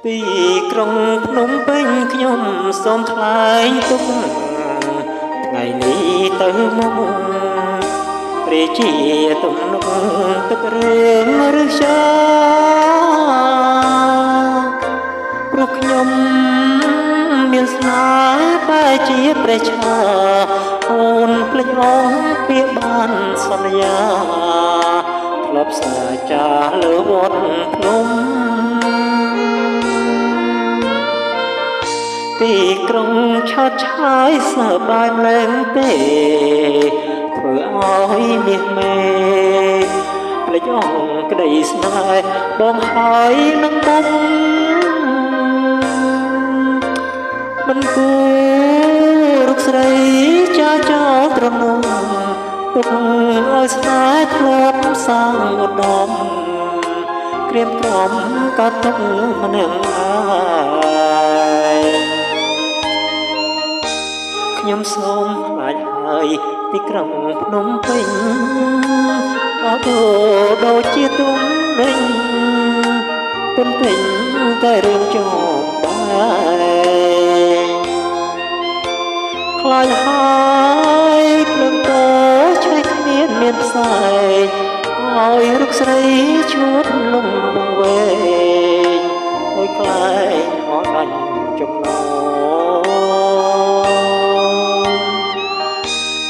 ទីក្រុងភ្នំពេញខ្ញុំសូមថ្លែងទុកថ្ងៃនេះទៅមកព្រះជាទំនុកទឹករឿងឬចាព្រោះខ្ញុំមានស្នេហ៍បែរជាព្រះឆាអូនភ្លេចអងពាក្យបានសន្យាធ្លាប់សាចាលើវត្តភ្នំទីក្រុងឆើតឆាយសើបាយលែងទេធ្វើឲ្យមាសមេភ្លេចអងក្តីស្នេហ៍បងហើយនឹងបុំមិនគួររុកស្រីចាចោលត្រនំទុកឲ្យស្នេហ៍ធ្លាប់សាងឧត្តមក្រៀមក្រំកាត់ទុកម្នាក់ហើយខ្ញុំសូមខ្លាចហើយទីក្រុងភ្នំពេញអត់ដូចជាទុំវិញទុំពេញតែរឿងចោលបាយខ្លាចហើយភ្លើងតោឆ្វេងគ្មានផ្សែងឲ្យរុកស្រីឈួតលំបងវែងឲ្យខ្លែងអត់ដាច់ចំណង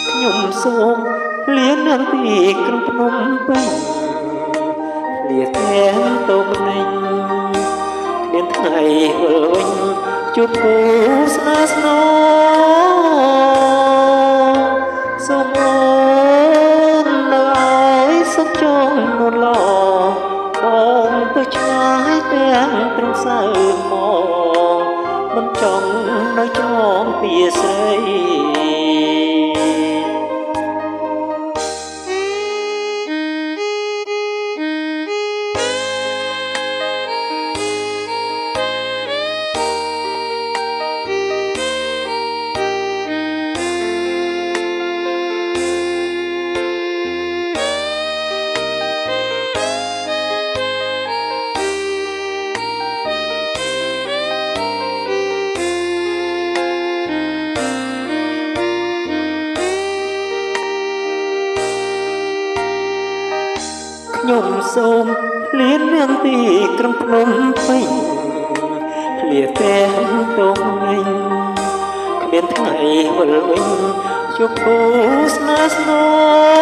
ខ្ញុំសូមលានាងទីក្រុងភ្នំពេញលាទាំងតូបពេញមានថ្ងៃវិលវិញជួបគូស្នេហ៍ស្នងសូមអូននៅឲ្យសុខចងនួនឡបងទៅឆ្ងាយទាំងត្រង់សៅមកមិនចង់នៅចងពីស្រីខ្ញុំសូមលៀននាងទីក្រុងភ្នំពេញឃ្លាទាំងតងវិញគ្មានថ្ងៃវិលវិញជួបគូស្នេហ៍ស្នង